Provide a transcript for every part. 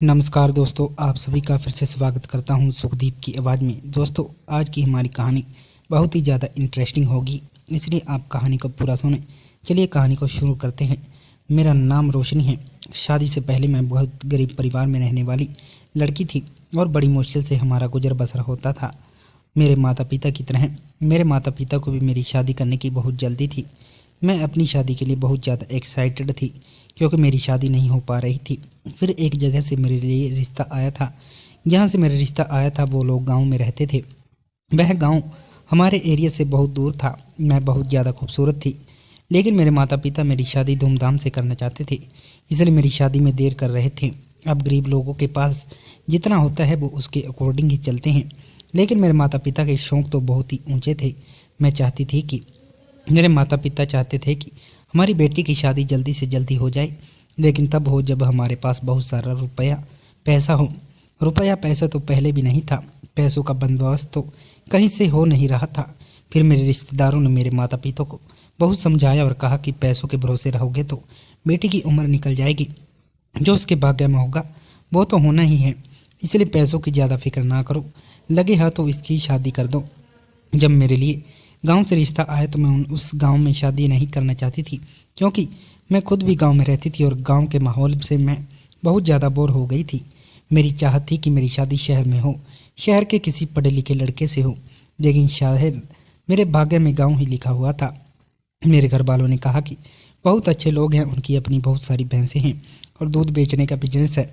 नमस्कार दोस्तों, आप सभी का फिर से स्वागत करता हूं सुखदीप की आवाज़ में। दोस्तों, आज की हमारी कहानी बहुत ही ज़्यादा इंटरेस्टिंग होगी, इसलिए आप कहानी को पूरा सुनें। चलिए कहानी को शुरू करते हैं। मेरा नाम रोशनी है। शादी से पहले मैं बहुत गरीब परिवार में रहने वाली लड़की थी और बड़ी मुश्किल से हमारा गुजर बसर होता था। मेरे माता पिता की तरह मेरे माता पिता को भी मेरी शादी करने की बहुत जल्दी थी। मैं अपनी शादी के लिए बहुत ज़्यादा एक्साइटेड थी क्योंकि मेरी शादी नहीं हो पा रही थी। फिर एक जगह से मेरे लिए रिश्ता आया था। जहाँ से मेरा रिश्ता आया था वो लोग गांव में रहते थे। वह गांव हमारे एरिया से बहुत दूर था। मैं बहुत ज़्यादा खूबसूरत थी, लेकिन मेरे माता पिता मेरी शादी धूमधाम से करना चाहते थे, इसलिए मेरी शादी में देर कर रहे थे। अब गरीब लोगों के पास जितना होता है वो उसके अकॉर्डिंग ही चलते हैं, लेकिन मेरे माता पिता के शौक़ तो बहुत ही ऊँचे थे। मेरे माता पिता चाहते थे कि हमारी बेटी की शादी जल्दी से जल्दी हो जाए, लेकिन तब हो जब हमारे पास बहुत सारा पैसा हो। रुपया पैसा तो पहले भी नहीं था, पैसों का बंदोबस्त तो कहीं से हो नहीं रहा था। फिर मेरे रिश्तेदारों ने मेरे माता पिता को बहुत समझाया और कहा कि पैसों के भरोसे रहोगे तो बेटी की उम्र निकल जाएगी, जो उसके भाग्य में होगा वो तो होना ही है, इसलिए पैसों की ज़्यादा फिक्र ना करो, लगे हाथों इसकी शादी कर दो। जब मेरे लिए गांव से रिश्ता आया तो मैं उस गांव में शादी नहीं करना चाहती थी, क्योंकि मैं खुद भी गांव में रहती थी और गांव के माहौल से मैं बहुत ज़्यादा बोर हो गई थी। मेरी चाहत थी कि मेरी शादी शहर में हो, शहर के किसी पढ़े लिखे लड़के से हो, लेकिन शायद मेरे भाग्य में गांव ही लिखा हुआ था। मेरे घर वालों ने कहा कि बहुत अच्छे लोग हैं, उनकी अपनी बहुत सारी भैंसें हैं और दूध बेचने का बिजनेस है।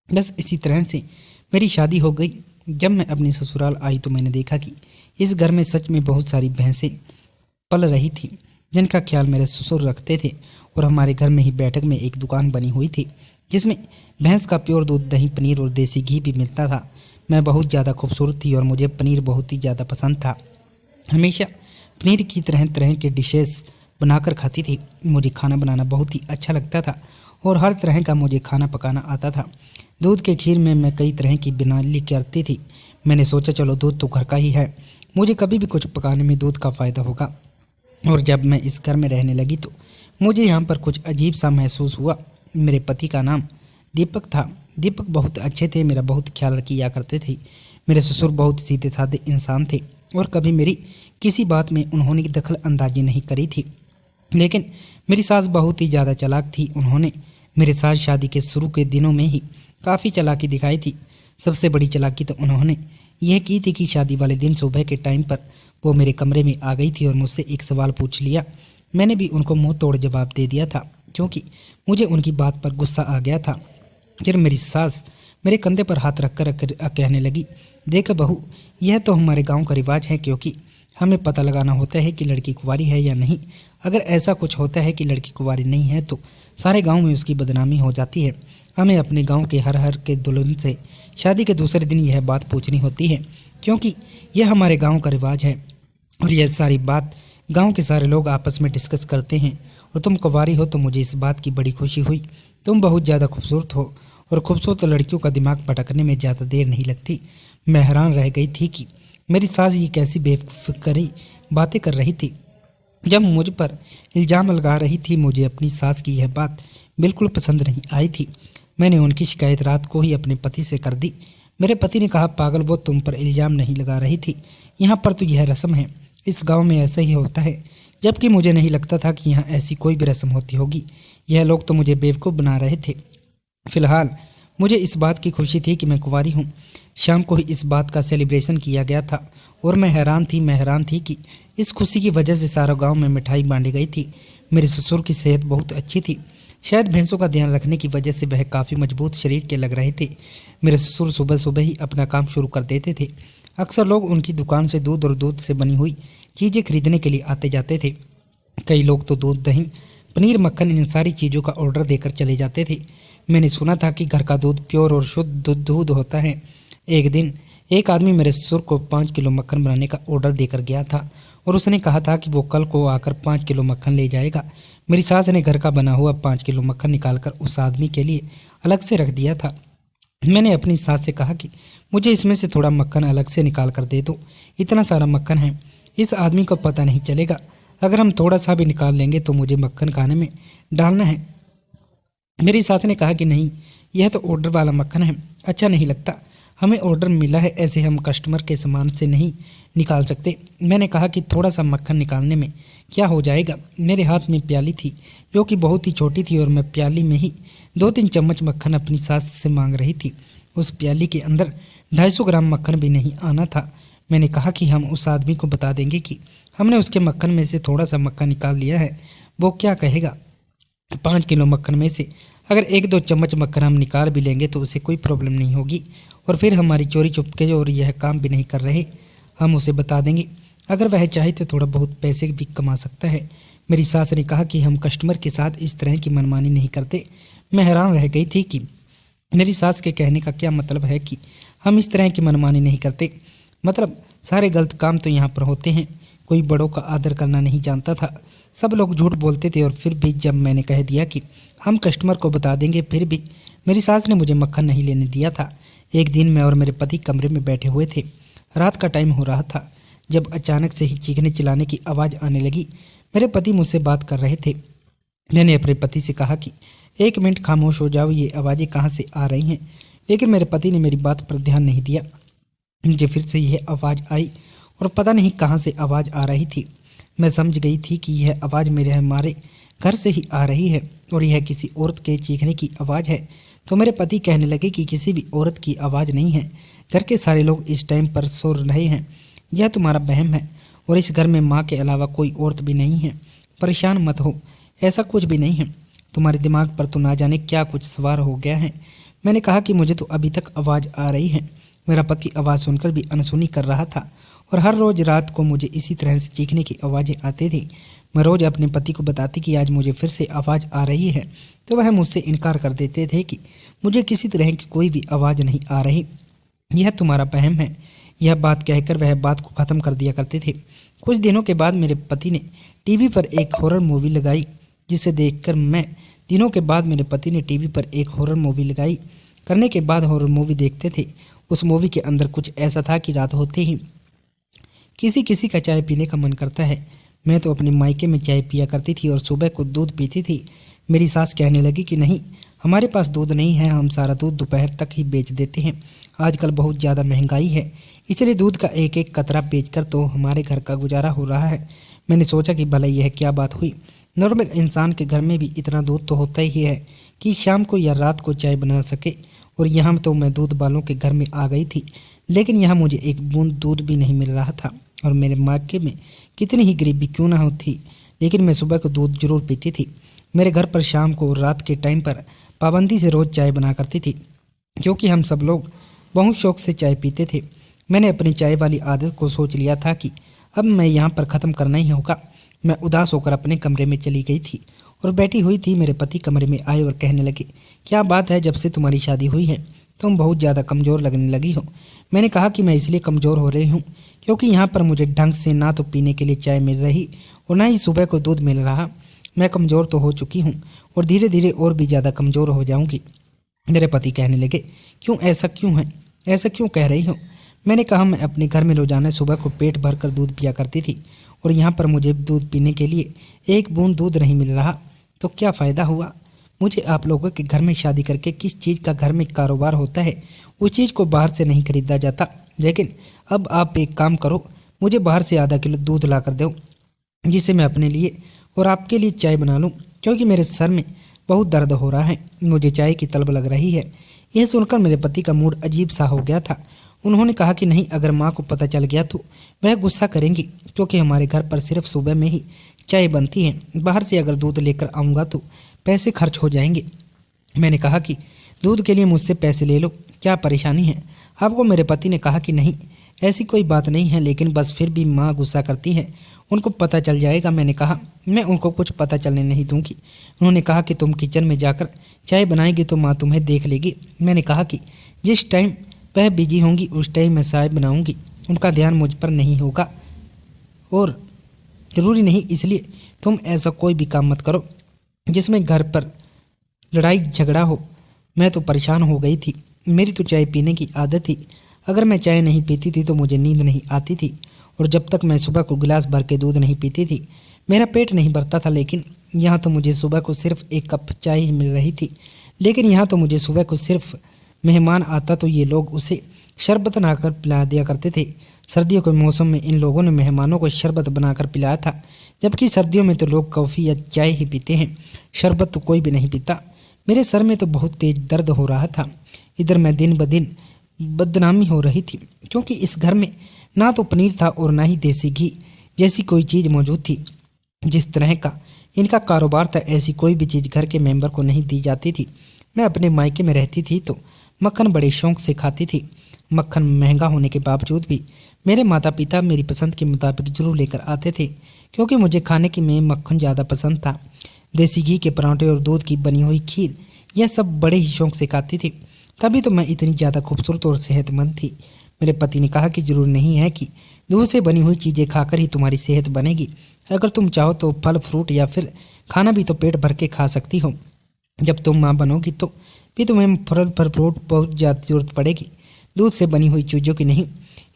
बस इसी तरह से मेरी शादी हो गई। जब मैं अपनी ससुराल आई तो मैंने देखा कि इस घर में सच में बहुत सारी भैंसें पल रही थी, जिनका ख्याल मेरे ससुर रखते थे। और हमारे घर में ही बैठक में एक दुकान बनी हुई थी, जिसमें भैंस का प्योर दूध, दही, पनीर और देसी घी भी मिलता था। मैं बहुत ज़्यादा खूबसूरत थी और मुझे पनीर बहुत ही ज़्यादा पसंद था। हमेशा पनीर की तरह तरह के डिशेस बनाकर खाती थी। मुझे खाना बनाना बहुत ही अच्छा लगता था और हर तरह का मुझे खाना पकाना आता था। दूध के खीर में मैं कई तरह की बनाली करती थी। मैंने सोचा चलो दूध तो घर का ही है, मुझे कभी भी कुछ पकाने में दूध का फ़ायदा होगा। और जब मैं इस घर में रहने लगी तो मुझे यहाँ पर कुछ अजीब सा महसूस हुआ। मेरे पति का नाम दीपक था। दीपक बहुत अच्छे थे, मेरा बहुत ख्याल किया करते थे। मेरे ससुर बहुत सीधे साधे इंसान थे और कभी मेरी किसी बात में उन्होंने दखल अंदाजी नहीं करी थी। लेकिन मेरी सास बहुत ही ज़्यादा चालाक थी। उन्होंने मेरे साथ शादी के शुरू के दिनों में ही काफ़ी चालाकी दिखाई थी। सबसे बड़ी चालाकी तो उन्होंने यह की थी कि शादी वाले दिन सुबह के टाइम पर वो मेरे कमरे में आ गई थी और मुझसे एक सवाल पूछ लिया। मैंने भी उनको मुंह तोड़ जवाब दे दिया था, क्योंकि मुझे उनकी बात पर गुस्सा आ गया था। फिर मेरी सास मेरे कंधे पर हाथ रख कर कहने लगी, देख बहू, यह तो हमारे गांव का रिवाज है, क्योंकि हमें पता लगाना होता है कि लड़की कुंवारी है या नहीं। अगर ऐसा कुछ होता है कि लड़की कुंवारी नहीं है तो सारे गांव में उसकी बदनामी हो जाती है। हमें अपने गांव के हर के दुल्हन से शादी के दूसरे दिन यह बात पूछनी होती है, क्योंकि यह हमारे गांव का रिवाज है। और यह सारी बात गांव के सारे लोग आपस में डिस्कस करते हैं। और तुम कुंवारी हो तो मुझे इस बात की बड़ी खुशी हुई। तुम बहुत ज़्यादा खूबसूरत हो और खूबसूरत लड़कियों का दिमाग भटकने में ज़्यादा देर नहीं लगती। मैं हैरान रह गई थी कि मेरी सास ये कैसी बेफिक्री बातें कर रही थी, जब मुझ पर इल्ज़ाम लगा रही थी। मुझे अपनी सास की यह बात बिल्कुल पसंद नहीं आई थी। मैंने उनकी शिकायत रात को ही अपने पति से कर दी। मेरे पति ने कहा, पागल, वो तुम पर इल्ज़ाम नहीं लगा रही थी, यहाँ पर तो यह रस्म है, इस गांव में ऐसा ही होता है। जबकि मुझे नहीं लगता था कि यहाँ ऐसी कोई भी रस्म होती होगी। यह लोग तो मुझे बेवकूफ़ बना रहे थे। फिलहाल मुझे इस बात की खुशी थी कि मैं कुंवारी हूँ। शाम को ही इस बात का सेलिब्रेशन किया गया था और मैं हैरान थी कि इस खुशी की वजह से सारा गांव में मिठाई बांटी गई थी। मेरे ससुर की सेहत बहुत अच्छी थी। शायद भैंसों का ध्यान रखने की वजह से वह काफ़ी मजबूत शरीर के लग रहे थे। मेरे ससुर सुबह सुबह ही अपना काम शुरू कर देते थे। अक्सर लोग उनकी दुकान से दूध और दूध से बनी हुई चीज़ें खरीदने के लिए आते जाते थे। कई लोग तो दूध, दही, पनीर, मक्खन, इन सारी चीज़ों का ऑर्डर देकर चले जाते थे। मैंने सुना था कि घर का दूध प्योर और शुद्ध दूध होता है। एक दिन एक आदमी मेरे ससुर को 5 किलो मक्खन बनाने का ऑर्डर देकर गया था और उसने कहा था कि वो कल को आकर 5 किलो मक्खन ले जाएगा। मेरी सास ने घर का बना हुआ 5 किलो मक्खन निकालकर उस आदमी के लिए अलग से रख दिया था। मैंने अपनी सास से कहा कि मुझे इसमें से थोड़ा मक्खन अलग से निकाल कर दे दो, इतना सारा मक्खन है, इस आदमी को पता नहीं चलेगा। अगर हम थोड़ा सा भी निकाल लेंगे तो मुझे मक्खन खाने में डालना है। मेरी सास ने कहा कि नहीं, यह तो ऑर्डर वाला मक्खन है, अच्छा नहीं लगता। हमें ऑर्डर मिला है, ऐसे हम कस्टमर के सामान से नहीं निकाल सकते। मैंने कहा कि थोड़ा सा मक्खन निकालने में क्या हो जाएगा। मेरे हाथ में प्याली थी जो कि बहुत ही छोटी थी और मैं प्याली में ही 2-3 चम्मच मक्खन अपनी सास से मांग रही थी। उस प्याली के अंदर 250 ग्राम मक्खन भी नहीं आना था। मैंने कहा कि हम उस आदमी को बता देंगे कि हमने उसके मक्खन में से थोड़ा सा मक्खन निकाल लिया है, वो क्या कहेगा। 5 किलो मक्खन में से अगर 1-2 चम्मच मक्खन हम निकाल भी लेंगे तो उसे कोई प्रॉब्लम नहीं होगी, और फिर हमारी चोरी चुपके और यह काम भी नहीं कर रहे, हम उसे बता देंगे। अगर वह चाहे तो थोड़ा बहुत पैसे भी कमा सकता है। मेरी सास ने कहा कि हम कस्टमर के साथ इस तरह की मनमानी नहीं करते। मैं हैरान रह गई थी कि मेरी सास के कहने का क्या मतलब है कि हम इस तरह की मनमानी नहीं करते। मतलब सारे गलत काम तो यहाँ पर होते हैं। कोई बड़ों का आदर करना नहीं जानता था। सब लोग झूठ बोलते थे, और फिर भी जब मैंने कह दिया कि हम कस्टमर को बता देंगे, फिर भी मेरी सास ने मुझे मक्खन नहीं लेने दिया था। एक दिन मैं और मेरे पति कमरे में बैठे हुए थे। रात का टाइम हो रहा था जब अचानक से ही चीखने चिल्लाने की आवाज़ आने लगी। मेरे पति मुझसे बात कर रहे थे। मैंने अपने पति से कहा कि 1 मिनट खामोश हो जाओ, ये आवाज़ें कहाँ से आ रही हैं। लेकिन मेरे पति ने मेरी बात पर ध्यान नहीं दिया। मुझे फिर से यह आवाज़ आई और पता नहीं कहाँ से आवाज़ आ रही थी। मैं समझ गई थी कि यह आवाज़ मेरे हमारे घर से ही आ रही है और यह किसी औरत के चीखने की आवाज़ है। तो मेरे पति कहने लगे कि किसी भी औरत की आवाज़ नहीं है, घर के सारे लोग इस टाइम पर सो रहे हैं। यह तुम्हारा वहम है, और इस घर में माँ के अलावा कोई औरत भी नहीं है। परेशान मत हो, ऐसा कुछ भी नहीं है। तुम्हारे दिमाग पर तो ना जाने क्या कुछ सवार हो गया है। मैंने कहा कि मुझे तो अभी तक आवाज़ आ रही है। मेरा पति आवाज़ सुनकर भी अनसुनी कर रहा था, और हर रोज़ रात को मुझे इसी तरह से चीखने की आवाज़ें आती थी। मैं रोज़ अपने पति को बताती कि आज मुझे फिर से आवाज़ आ रही है, तो वह मुझसे इनकार कर देते थे कि मुझे किसी तरह की कोई भी आवाज़ नहीं आ रही। यह तुम्हारा वहम है। यह बात कहकर वह बात को ख़त्म कर दिया करते थे। कुछ दिनों के बाद मेरे पति ने टीवी पर एक हॉरर मूवी लगाई, जिसे देखकर मैं दिनों के बाद मेरे पति ने टीवी पर एक हॉरर मूवी लगाई करने के बाद हॉरर मूवी देखते थे। उस मूवी के अंदर कुछ ऐसा था कि रात होते ही किसी किसी का चाय पीने का मन करता है। मैं तो अपने मायके में चाय पिया करती थी और सुबह को दूध पीती थी। मेरी सास कहने लगी कि नहीं, हमारे पास दूध नहीं है, हम सारा दूध दोपहर तक ही बेच देते हैं। आजकल बहुत ज़्यादा महंगाई है, इसलिए दूध का एक एक कतरा बेचकर तो हमारे घर का गुजारा हो रहा है। मैंने सोचा कि भला यह क्या बात हुई। नॉर्मल इंसान के घर में भी इतना दूध तो होता ही है कि शाम को या रात को चाय बना सके, और यहाँ तो मैं दूध वालों के घर में आ गई थी, लेकिन यहाँ मुझे एक बूंद दूध भी नहीं मिल रहा था। और मेरे मायके में कितनी ही गरीबी क्यों ना होती, लेकिन मैं सुबह को दूध जरूर पीती थी। मेरे घर पर शाम को और रात के टाइम पर पाबंदी से रोज़ चाय बना करती थी, क्योंकि हम सब लोग बहुत शौक से चाय पीते थे। मैंने अपनी चाय वाली आदत को सोच लिया था कि अब मैं यहाँ पर ख़त्म करना ही होगा। मैं उदास होकर अपने कमरे में चली गई थी और बैठी हुई थी। मेरे पति कमरे में आए और कहने लगे, क्या बात है, जब से तुम्हारी शादी हुई है तुम बहुत ज़्यादा कमज़ोर लगने लगी हो। मैंने कहा कि मैं इसलिए कमज़ोर हो रही हूँ क्योंकि यहाँ पर मुझे ढंग से ना तो पीने के लिए चाय मिल रही और ना ही सुबह को दूध मिल रहा। मैं कमज़ोर तो हो चुकी हूँ और धीरे धीरे और भी ज़्यादा कमज़ोर हो जाऊँगी। मेरे पति कहने लगे, क्यों, ऐसा क्यों है, ऐसा क्यों कह रही हो। मैंने कहा, मैं अपने घर में रोज़ाना सुबह को पेट भर कर दूध पिया करती थी और यहाँ पर मुझे दूध पीने के लिए एक बूंद दूध नहीं मिल रहा, तो क्या फ़ायदा हुआ। मुझे आप लोगों के घर में शादी करके किस चीज़ का घर में कारोबार होता है, उस चीज़ को बाहर से नहीं खरीदा जाता। लेकिन अब आप एक काम करो, मुझे बाहर से आधा किलो दूध ला कर दो, जिसे मैं अपने लिए और आपके लिए चाय बना लूँ, क्योंकि मेरे सर में बहुत दर्द हो रहा है, मुझे चाय की तलब लग रही है। यह सुनकर मेरे पति का मूड अजीब सा हो गया था। उन्होंने कहा कि नहीं, अगर माँ को पता चल गया तो वह गुस्सा करेंगी, क्योंकि हमारे घर पर सिर्फ सुबह में ही चाय बनती है, बाहर से अगर दूध लेकर आऊँगा तो पैसे खर्च हो जाएंगे। मैंने कहा कि दूध के लिए मुझसे पैसे ले लो, क्या परेशानी है आपको। मेरे पति ने कहा कि नहीं, ऐसी कोई बात नहीं है, लेकिन बस फिर भी माँ गुस्सा करती है, उनको पता चल जाएगा। मैंने कहा, मैं उनको कुछ पता चलने नहीं दूंगी। उन्होंने कहा कि तुम किचन में जाकर चाय बनाएगी तो माँ तुम्हें देख लेगी। मैंने कहा कि जिस टाइम वह बिजी होंगी उस टाइम मैं चाय बनाऊंगी, उनका ध्यान मुझ पर नहीं होगा और ज़रूरी नहीं, इसलिए तुम ऐसा कोई भी काम मत करो जिसमें घर पर लड़ाई झगड़ा हो। मैं तो परेशान हो गई थी, मेरी तो चाय पीने की आदत थी। अगर मैं चाय नहीं पीती थी तो मुझे नींद नहीं आती थी, और जब तक मैं सुबह को गिलास भर के दूध नहीं पीती थी मेरा पेट नहीं भरता था। लेकिन यहाँ तो मुझे सुबह को सिर्फ 1 कप चाय ही मिल रही थी, लेकिन यहाँ तो मुझे सुबह को सिर्फ मेहमान आता तो ये लोग उसे शरबत बनाकर पिला दिया करते थे। सर्दियों के मौसम में इन लोगों ने मेहमानों को शरबत बनाकर पिलाया था, जबकि सर्दियों में तो लोग कॉफ़ी या चाय ही पीते हैं, शरबत तो कोई भी नहीं पीता। मेरे सर में तो बहुत तेज दर्द हो रहा था। इधर मैं दिन ब दिन बदनामी हो रही थी, क्योंकि इस घर में ना तो पनीर था और ना ही देसी घी जैसी कोई चीज़ मौजूद थी। जिस तरह का इनका कारोबार था, ऐसी कोई भी चीज़ घर के मेंबर को नहीं दी जाती थी। मैं अपने मायके में रहती थी तो मक्खन बड़े शौक से खाती थी। मक्खन महंगा होने के बावजूद भी मेरे माता पिता मेरी पसंद के मुताबिक जरूर लेकर आते थे, क्योंकि मुझे खाने की में मक्खन ज़्यादा पसंद था। देसी घी के पराठे और दूध की बनी हुई खीर, यह सब बड़े ही शौक से खाती थी। तभी तो मैं इतनी ज़्यादा खूबसूरत और सेहतमंद थी। मेरे पति ने कहा कि जरूर नहीं है कि दूध से बनी हुई चीज़ें खाकर ही तुम्हारी सेहत बनेगी। अगर तुम चाहो तो फल फ्रूट या फिर खाना भी तो पेट भर के खा सकती हो। जब तुम माँ बनोगी तो भी तुम्हें फल फ्रूट बहुत ज़्यादा जरूरत पड़ेगी, दूध से बनी हुई चीज़ों की नहीं।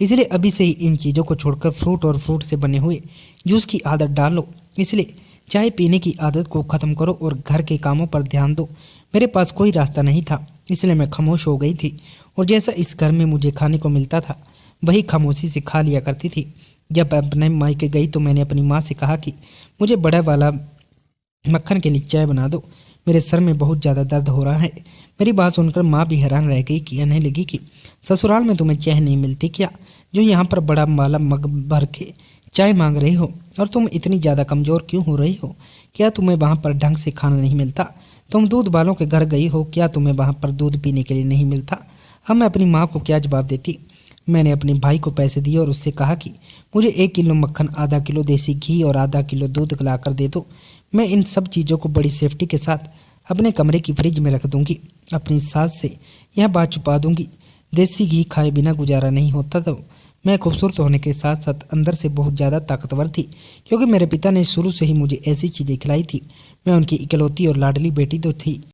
इसलिए अभी से ही इन चीज़ों को छोड़कर फ्रूट और फ्रूट से बने हुए जूस की आदत डालो। इसलिए चाय पीने की आदत को ख़त्म करो और घर के कामों पर ध्यान दो। मेरे पास कोई रास्ता नहीं था, इसलिए मैं खामोश हो गई थी और जैसा इस घर में मुझे खाने को मिलता था वही खामोशी से खा लिया करती थी। जब अपने मायके गई तो मैंने अपनी माँ से कहा कि मुझे बड़ा वाला मक्खन के लिए चाय बना दो, मेरे सर में बहुत ज़्यादा दर्द हो रहा है। मेरी बात सुनकर माँ भी हैरान रह गई, कहने लगी कि ससुराल में तुम्हें चाय नहीं मिलती क्या, जो यहाँ पर बड़ा वाला मग भर के चाय मांग रही हो? और तुम इतनी ज़्यादा कमज़ोर क्यों हो रही हो? क्या तुम्हें वहाँ पर ढंग से खाना नहीं मिलता? तुम दूध वालों के घर गई हो, क्या तुम्हें वहाँ पर दूध पीने के लिए नहीं मिलता? अब मैं अपनी माँ को क्या जवाब देती। मैंने अपने भाई को पैसे दिए और उससे कहा कि मुझे 1 किलो मक्खन, आधा किलो देसी घी और आधा किलो दूध ला कर दे दो। मैं इन सब चीज़ों को बड़ी सेफ्टी के साथ अपने कमरे की फ्रिज में रख दूंगी। अपनी सास से यह बात छुपा दूंगी। देसी घी खाए बिना गुजारा नहीं होता। तो मैं खूबसूरत होने के साथ साथ अंदर से बहुत ज़्यादा ताकतवर थी, क्योंकि मेरे पिता ने शुरू से ही मुझे ऐसी चीज़ें खिलाई थी। मैं उनकी इकलौती और लाडली बेटी तो थी।